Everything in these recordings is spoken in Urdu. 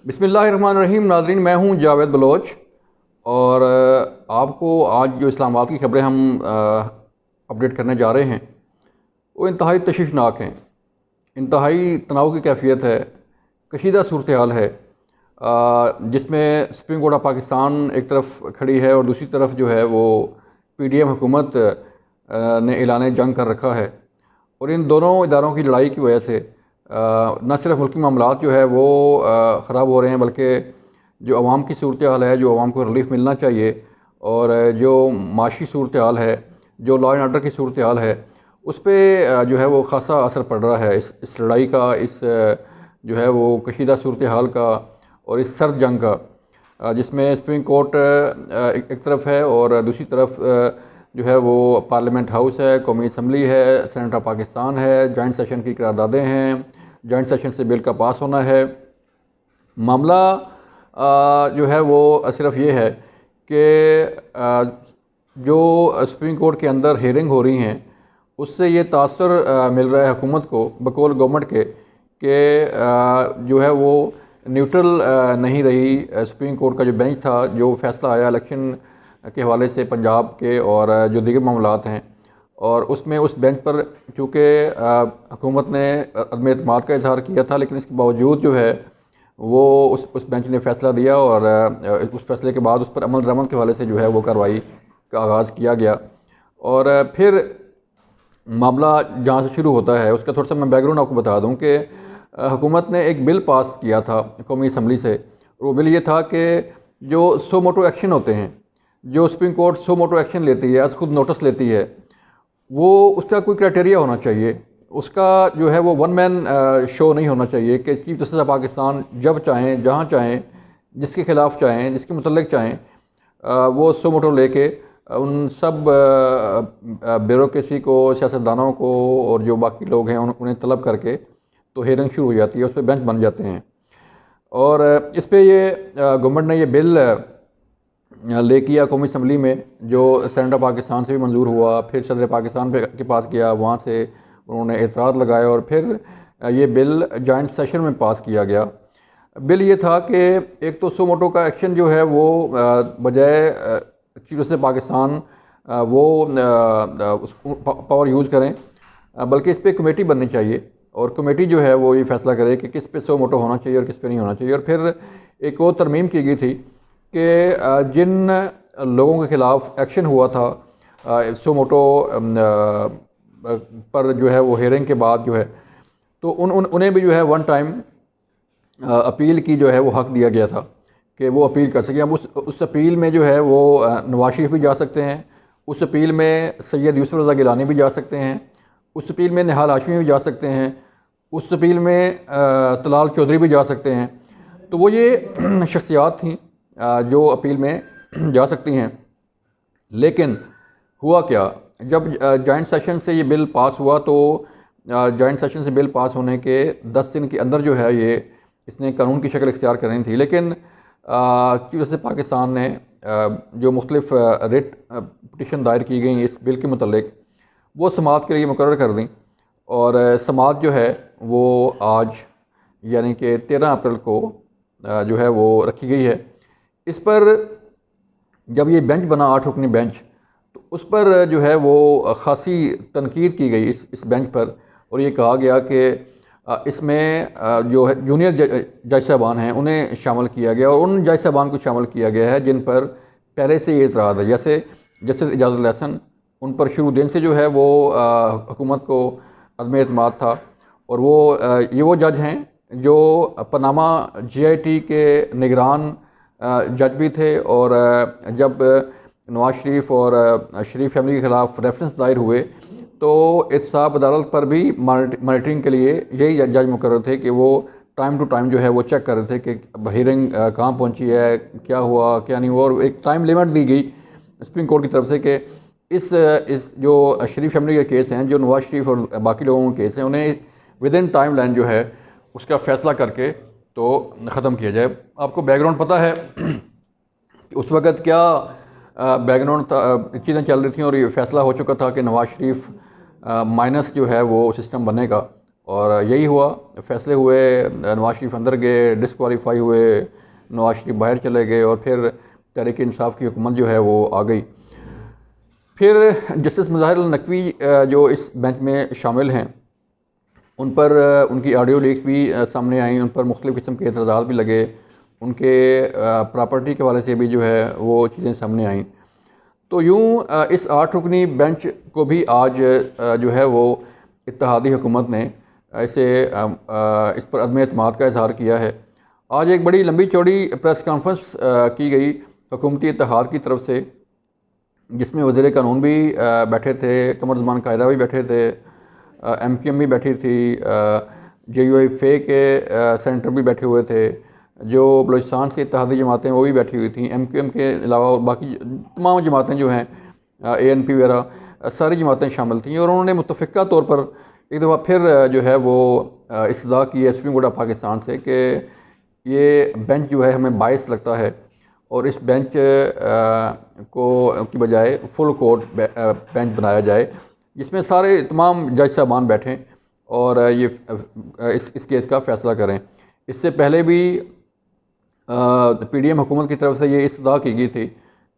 بسم اللہ الرحمن الرحیم. ناظرین، میں ہوں جاوید بلوچ اور آپ کو آج جو اسلام آباد کی خبریں ہم اپڈیٹ کرنے جا رہے ہیں وہ انتہائی تشویشناک ہیں. انتہائی تناؤ کی کیفیت ہے، کشیدہ صورتحال ہے، جس میں سپریم کورٹ آف پاکستان ایک طرف کھڑی ہے اور دوسری طرف جو ہے وہ پی ڈی ایم حکومت نے اعلان جنگ کر رکھا ہے. اور ان دونوں اداروں کی لڑائی کی وجہ سے نہ صرف ملکی معاملات جو ہے وہ خراب ہو رہے ہیں، بلکہ جو عوام کی صورتحال ہے، جو عوام کو ریلیف ملنا چاہیے، اور جو معاشی صورتحال ہے، جو لا اینڈ آرڈر کی صورتحال ہے، اس پہ جو ہے وہ خاصا اثر پڑ رہا ہے. اس لڑائی کا، اس جو ہے وہ کشیدہ صورتحال کا اور اس سرد جنگ کا، جس میں سپریم کورٹ ایک طرف ہے اور دوسری طرف جو ہے وہ پارلیمنٹ ہاؤس ہے، قومی اسمبلی ہے، سینیٹ آف پاکستان ہے، جوائنٹ سیشن کی قراردادیں ہیں، جوائنٹ سیشن سے بل کا پاس ہونا ہے. معاملہ جو ہے وہ صرف یہ ہے کہ جو سپریم کورٹ کے اندر ہیئرنگ ہو رہی ہیں اس سے یہ تاثر مل رہا ہے حکومت کو بقول گورنمنٹ کے کہ جو ہے وہ نیوٹرل نہیں رہی. سپریم کورٹ کا جو بینچ تھا، جو فیصلہ آیا الیکشن کے حوالے سے پنجاب کے اور جو دیگر معاملات ہیں، اور اس میں اس بینچ پر چونکہ حکومت نے عدم اعتماد کا اظہار کیا تھا، لیکن اس کے باوجود جو ہے وہ اس بینچ نے فیصلہ دیا اور اس فیصلے کے بعد اس پر عمل درآمد کے حوالے سے جو ہے وہ کارروائی کا آغاز کیا گیا. اور پھر معاملہ جہاں سے شروع ہوتا ہے اس کا تھوڑا سا میں بیک گراؤنڈ آپ کو بتا دوں کہ حکومت نے ایک بل پاس کیا تھا قومی اسمبلی سے، اور وہ بل یہ تھا کہ جو سو موٹو ایکشن ہوتے ہیں، جو سپریم کورٹ سو موٹو ایکشن لیتی ہے، از خود نوٹس لیتی ہے، وہ اس کا کوئی کرائٹیریا ہونا چاہیے. اس کا جو ہے وہ ون مین شو نہیں ہونا چاہیے کہ چیف جسٹس آف پاکستان جب چاہیں، جہاں چاہیں، جس کے خلاف چاہیں، جس کے متعلق چاہیں، وہ سو موٹو لے کے ان سب بیوروکریسی کو، سیاستدانوں کو اور جو باقی لوگ ہیں انہیں طلب کر کے تو ہیئرنگ شروع ہو جاتی ہے، اس پہ بینچ بن جاتے ہیں. اور اس پہ یہ گورنمنٹ نے یہ بل لے کیا قومی اسمبلی میں، جو سینیٹ آف پاکستان سے بھی منظور ہوا، پھر صدر پاکستان کے پاس گیا، وہاں سے انہوں نے اعتراض لگائے اور پھر یہ بل جوائنٹ سیشن میں پاس کیا گیا. بل یہ تھا کہ ایک تو سو موٹو کا ایکشن جو ہے وہ بجائے چیف جسٹس پاکستان وہ اس پاور یوز کریں، بلکہ اس پہ کمیٹی بننی چاہیے اور کمیٹی جو ہے وہ یہ فیصلہ کرے کہ کس پہ سو موٹو ہونا چاہیے اور کس پہ نہیں ہونا چاہیے. اور پھر ایک اور ترمیم کی گئی تھی کہ جن لوگوں کے خلاف ایکشن ہوا تھا سو موٹو پر جو ہے وہ ہیئرنگ کے بعد جو ہے تو انہیں بھی جو ہے ون ٹائم اپیل کی جو ہے وہ حق دیا گیا تھا کہ وہ اپیل کر سکیں. اب اس اپیل میں جو ہے وہ نواز شریف بھی جا سکتے ہیں، اس اپیل میں سید یوسف رضا گیلانی بھی جا سکتے ہیں، اس اپیل میں نہال ہاشمی بھی جا سکتے ہیں، اس اپیل میں طلال چودھری بھی جا سکتے ہیں. تو وہ یہ شخصیات تھیں جو اپیل میں جا سکتی ہیں. لیکن ہوا کیا، جب جوائنٹ سیشن سے یہ بل پاس ہوا تو جوائنٹ سیشن سے بل پاس ہونے کے 10 دن کے اندر جو ہے یہ اس نے قانون کی شکل اختیار کرنی تھی. لیکن چیف جسٹس پاکستان نے جو مختلف ریٹ پٹیشن دائر کی گئیں اس بل کے متعلق، وہ سماعت کے لیے مقرر کر دیں، اور سماعت جو ہے وہ آج یعنی کہ 13 اپریل کو جو ہے وہ رکھی گئی ہے. اس پر جب یہ بینچ بنا 8 رکنی بینچ، تو اس پر جو ہے وہ خاصی تنقید کی گئی اس بینچ پر، اور یہ کہا گیا کہ اس میں جو جونیئر جج صاحبان ہیں انہیں شامل کیا گیا، اور ان جج صاحبان کو شامل کیا گیا ہے جن پر پہلے سے یہ اعتراض ہے، جیسے جسٹس اجازت الحسن. ان پر شروع دن سے جو ہے وہ حکومت کو عدم اعتماد تھا، اور وہ جج ہیں جو پاناما جے آئی ٹی کے نگران جج بھی تھے، اور جب نواز شریف اور شریف فیملی کے خلاف ریفرنس دائر ہوئے تو احتساب عدالت پر بھی مانیٹرنگ کے لیے یہی جج مقرر تھے کہ وہ ٹائم ٹو ٹائم جو ہے وہ چیک کر رہے تھے کہ ہیئرنگ کہاں پہنچی ہے، کیا ہوا کیا نہیں ہوا. اور ایک ٹائم لیمٹ دی گئی سپریم کورٹ کی طرف سے کہ اس جو شریف فیملی کے کیس ہیں، جو نواز شریف اور باقی لوگوں کے کیس ہیں، انہیں ود ان ٹائم لائن جو ہے اس کا فیصلہ کر کے تو ختم کیا جائے. آپ کو بیک گراؤنڈ پتہ ہے کہ اس وقت کیا بیک گراؤنڈ چیزیں چل رہی تھیں، اور یہ فیصلہ ہو چکا تھا کہ نواز شریف مائنس جو ہے وہ سسٹم بنے گا، اور یہی ہوا، فیصلے ہوئے، نواز شریف اندر گئے، ڈسکوالیفائی ہوئے، نواز شریف باہر چلے گئے، اور پھر تحریک انصاف کی حکومت جو ہے وہ آ گئی۔ پھر جسٹس مظاہر النقوی جو اس بینچ میں شامل ہیں، ان پر ان کی آڈیو لیکس بھی سامنے آئیں، ان پر مختلف قسم کے اعتراضات بھی لگے، ان کے پراپرٹی کے حوالے سے بھی جو ہے وہ چیزیں سامنے آئیں۔ تو یوں اس 8 رکنی بینچ کو بھی آج جو ہے وہ اتحادی حکومت نے اسے اس پر عدم اعتماد کا اظہار کیا ہے۔ آج ایک بڑی لمبی چوڑی پریس کانفرنس کی گئی حکومتی اتحاد کی طرف سے، جس میں وزیر قانون بھی بیٹھے تھے، قمر زمان قاہرہ بھی بیٹھے تھے، ایم کیو ایم بھی بیٹھی تھی، جے یو آئی فے کے سینیٹر بھی بیٹھے ہوئے تھے، جو بلوچستان سے اتحادی جماعتیں وہ بھی بیٹھی ہوئی تھیں، ایم کیو ایم کے علاوہ باقی تمام جماعتیں جو ہیں، اے این پی وغیرہ، ساری جماعتیں شامل تھیں، اور انہوں نے متفقہ طور پر ایک دفعہ پھر جو ہے وہ استدعا کی ہے سپریم کورٹ آف پاکستان سے کہ یہ بینچ جو ہے ہمیں باعث لگتا ہے، اور اس بینچ کو کی بجائے فل کورٹ بینچ بنایا جائے، جس میں سارے تمام جج صاحبان بیٹھیں اور یہ اس کیس کا فیصلہ کریں۔ اس سے پہلے بھی پی ڈی ایم حکومت کی طرف سے یہ استدعا کی گئی تھی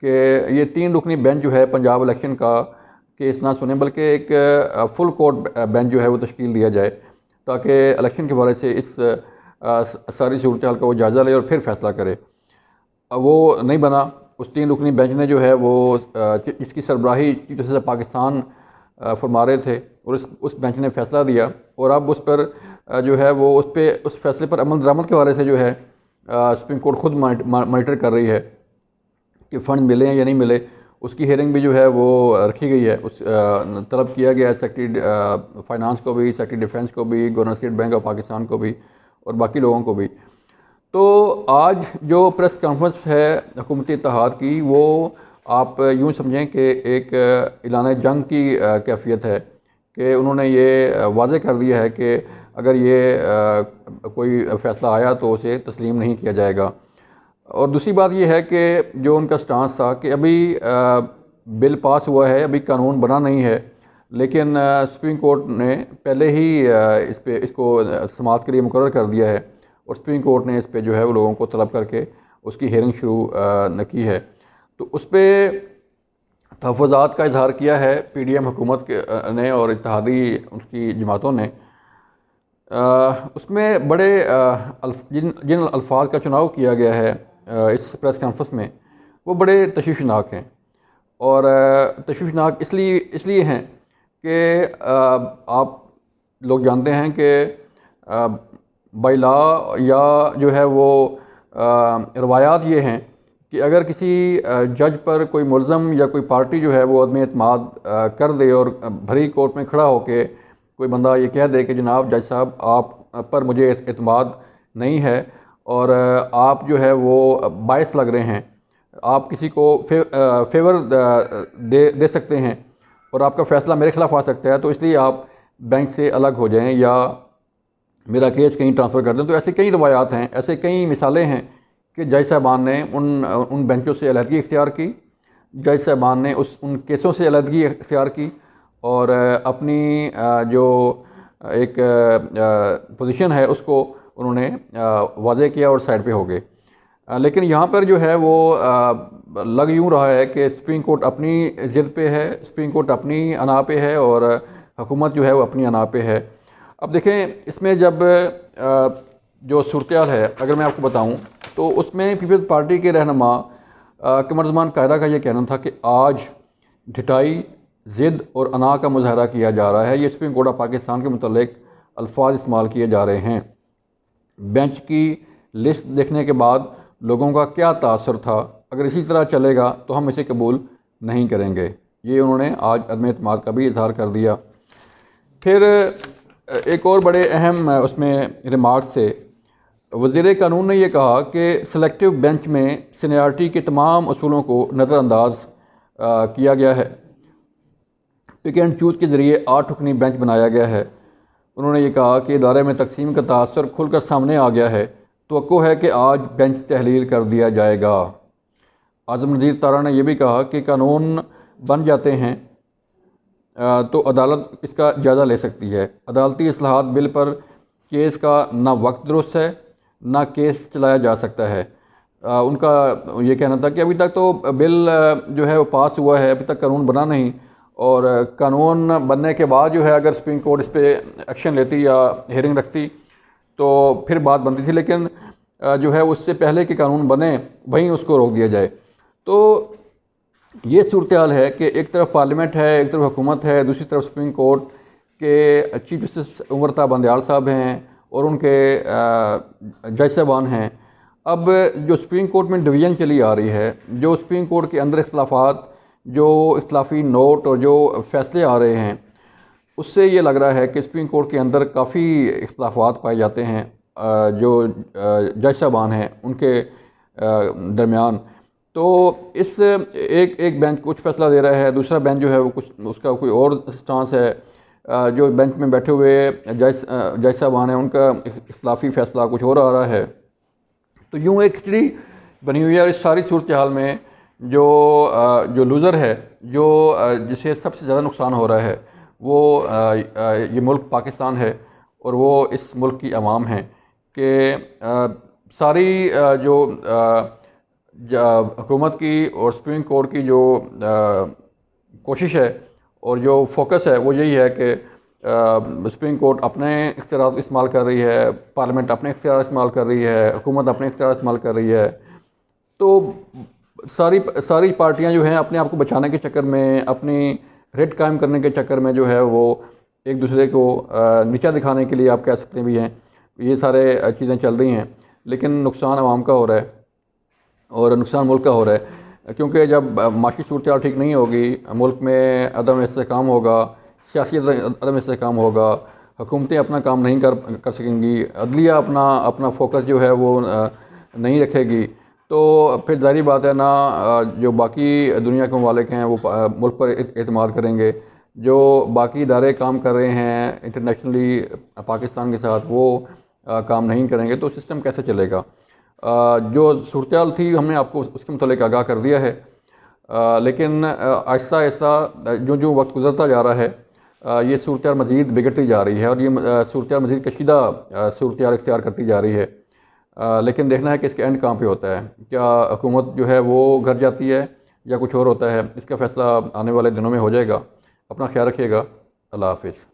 کہ یہ 3 رکنی بینچ جو ہے پنجاب الیکشن کا کیس نہ سنیں، بلکہ ایک فل کورٹ بینچ جو ہے وہ تشکیل دیا جائے، تاکہ الیکشن کے حوالے سے اس ساری صورتحال کا وہ جائزہ لے اور پھر فیصلہ کرے۔ وہ نہیں بنا۔ اس 3 رکنی بینچ نے جو ہے وہ اس کی سربراہی چیف جسٹس آف پاکستان فرما رہے تھے، اور اس بینچ نے فیصلہ دیا، اور اب اس پر جو ہے وہ اس فیصلے پر عمل درآمد کے حوالے سے جو ہے سپریم کورٹ خود مانیٹر کر رہی ہے کہ فنڈ ملے ہیں یا نہیں ملے۔ اس کی ہیئرنگ بھی جو ہے وہ رکھی گئی ہے، طلب کیا گیا ہے سیکرٹری فائنانس کو بھی، سیکرٹری ڈیفینس کو بھی، governor state bank of Pakistan کو بھی، اور باقی لوگوں کو بھی۔ تو آج جو پریس کانفرنس ہے حکومتی اتحاد کی، وہ آپ یوں سمجھیں کہ ایک اعلان جنگ کی کیفیت ہے، کہ انہوں نے یہ واضح کر دیا ہے کہ اگر یہ کوئی فیصلہ آیا تو اسے تسلیم نہیں کیا جائے گا۔ اور دوسری بات یہ ہے کہ جو ان کا سٹانس تھا کہ ابھی بل پاس ہوا ہے، ابھی قانون بنا نہیں ہے، لیکن سپریم کورٹ نے پہلے ہی اس کو سماعت کے لیے مقرر کر دیا ہے، اور سپریم کورٹ نے اس پہ جو ہے وہ لوگوں کو طلب کر کے اس کی ہیئرنگ شروع کی ہے۔ تو اس پہ تحفظات کا اظہار کیا ہے پی ڈی ایم حکومت نے اور اتحادی اس کی جماعتوں نے۔ اس میں بڑے جن الفاظ کا چناؤ کیا گیا ہے اس پریس کانفرنس میں، وہ بڑے تشویشناک ہیں، اور تشویشناک اس لیے ہیں کہ آپ لوگ جانتے ہیں کہ بائی لا یا جو ہے وہ روایات یہ ہیں کہ اگر کسی جج پر کوئی ملزم یا کوئی پارٹی جو ہے وہ عدم اعتماد کر دے، اور بھری کورٹ میں کھڑا ہو کے کوئی بندہ یہ کہہ دے کہ جناب جج صاحب آپ پر مجھے اعتماد نہیں ہے، اور آپ جو ہے وہ باعث لگ رہے ہیں، آپ کسی کو فیور دے سکتے ہیں، اور آپ کا فیصلہ میرے خلاف آ سکتا ہے، تو اس لیے آپ بینچ سے الگ ہو جائیں یا میرا کیس کہیں ٹرانسفر کر دیں۔ تو ایسے کئی روایات ہیں، ایسے کئی مثالیں ہیں کہ جج صاحبان نے ان بینچوں سے علیحدگی اختیار کی، جج صاحبان نے ان کیسوں سے علیحدگی اختیار کی، اور اپنی جو ایک پوزیشن ہے اس کو انہوں نے واضح کیا اور سائڈ پہ ہو گئے۔ لیکن یہاں پر جو ہے وہ لگ یوں رہا ہے کہ سپریم کورٹ اپنی ضد پہ ہے، سپریم کورٹ اپنی انا پہ ہے، اور حکومت جو ہے وہ اپنی انا پہ ہے۔ اب دیکھیں، اس میں جب جو صورتحال ہے اگر میں آپ کو بتاؤں تو اس میں پیپلز پارٹی کے رہنما قمر زمان قاہرہ کا یہ کہنا تھا کہ آج ڈھٹائی، ضد اور انا کا مظاہرہ کیا جا رہا ہے، یہ سپریم کورٹ آف پاکستان کے متعلق الفاظ استعمال کیے جا رہے ہیں۔ بینچ کی لسٹ دیکھنے کے بعد لوگوں کا کیا تاثر تھا، اگر اسی طرح چلے گا تو ہم اسے قبول نہیں کریں گے، یہ انہوں نے آج عدم اعتماد کا بھی اظہار کر دیا۔ پھر ایک اور بڑے اہم اس میں ریمارکس سے وزیر قانون نے یہ کہا کہ سلیکٹو بینچ میں سینیارٹی کے تمام اصولوں کو نظر انداز کیا گیا ہے، پک اینڈ چوز کے ذریعے 8 رکنی بینچ بنایا گیا ہے۔ انہوں نے یہ کہا کہ ادارے میں تقسیم کا تاثر کھل کر سامنے آ گیا ہے، توقع ہے کہ آج بینچ تحلیل کر دیا جائے گا۔ اعظم نذیر تارا نے یہ بھی کہا کہ قانون بن جاتے ہیں تو عدالت اس کا جائزہ لے سکتی ہے۔ عدالتی اصلاحات بل پر کیس کا نہ وقت درست ہے، نہ کیس چلایا جا سکتا ہے۔ ان کا یہ کہنا تھا کہ ابھی تک تو بل جو ہے وہ پاس ہوا ہے، ابھی تک قانون بنا نہیں، اور قانون بننے کے بعد جو ہے اگر سپریم کورٹ اس پہ ایکشن لیتی یا ہیئرنگ رکھتی تو پھر بات بنتی تھی، لیکن جو ہے اس سے پہلے کہ قانون بنے وہیں اس کو روک دیا جائے۔ تو یہ صورتحال ہے کہ ایک طرف پارلیمنٹ ہے، ایک طرف حکومت ہے، دوسری طرف سپریم کورٹ کے چیف جسٹس عمر تا بندیال صاحب ہیں اور ان کے جج صاحبان ہیں۔ اب جو سپریم کورٹ میں ڈویژن چلی آ رہی ہے، جو سپریم کورٹ کے اندر اختلافات، جو اختلافی نوٹ اور جو فیصلے آ رہے ہیں، اس سے یہ لگ رہا ہے کہ سپریم کورٹ کے اندر کافی اختلافات پائے جاتے ہیں جو جج صاحبان ہیں ان کے درمیان۔ تو اس ایک بینچ کچھ فیصلہ دے رہا ہے، دوسرا بینچ جو ہے وہ کچھ اس کا کوئی اور سٹانس ہے۔ جو بینچ میں بیٹھے ہوئے جج صاحبان ہیں ان کا اختلافی فیصلہ کچھ اور آ رہا ہے۔ تو یوں ایک کھچڑی بنی ہوئی ہے، اور اس ساری صورتحال میں جو لوزر ہے، جسے سب سے زیادہ نقصان ہو رہا ہے، وہ یہ ملک پاکستان ہے، اور وہ اس ملک کی عوام ہیں کہ ساری حکومت کی اور سپریم کورٹ کی جو کوشش ہے اور جو فوکس ہے وہ یہی ہے کہ سپریم کورٹ اپنے اختیارات استعمال کر رہی ہے، پارلیمنٹ اپنے اختیارات استعمال کر رہی ہے، حکومت اپنے اختیارات استعمال کر رہی ہے۔ تو ساری پارٹیاں جو ہیں اپنے آپ کو بچانے کے چکر میں، اپنی ریٹ قائم کرنے کے چکر میں جو ہے وہ ایک دوسرے کو نیچا دکھانے کے لیے آپ کہہ سکتے بھی ہیں، یہ سارے چیزیں چل رہی ہیں، لیکن نقصان عوام کا ہو رہا ہے اور نقصان ملک کا ہو رہا ہے، کیونکہ جب معاشی صورتحال ٹھیک نہیں ہوگی، ملک میں عدم استحکام ہوگا، سیاسی عدم استحکام ہوگا، حکومتیں اپنا کام نہیں کر سکیں گی، عدلیہ اپنا فوکس جو ہے وہ نہیں رکھے گی، تو پھر ظاہری بات ہے نا جو باقی دنیا کے ممالک ہیں وہ ملک پر اعتماد کریں گے، جو باقی ادارے کام کر رہے ہیں انٹرنیشنلی پاکستان کے ساتھ وہ کام نہیں کریں گے، تو سسٹم کیسے چلے گا؟ جو صورتحال تھی ہم نے آپ کو اس کے متعلق آگاہ کر دیا ہے، لیکن آہستہ آہستہ جو وقت گزرتا جا رہا ہے یہ صورتحال مزید بگڑتی جا رہی ہے، اور یہ صورتحال مزید کشیدہ صورتحال اختیار کرتی جا رہی ہے۔ لیکن دیکھنا ہے کہ اس کا اینڈ کہاں پہ ہوتا ہے، کیا حکومت جو ہے وہ گھر جاتی ہے یا کچھ اور ہوتا ہے؟ اس کا فیصلہ آنے والے دنوں میں ہو جائے گا۔ اپنا خیال رکھیے گا، اللہ حافظ۔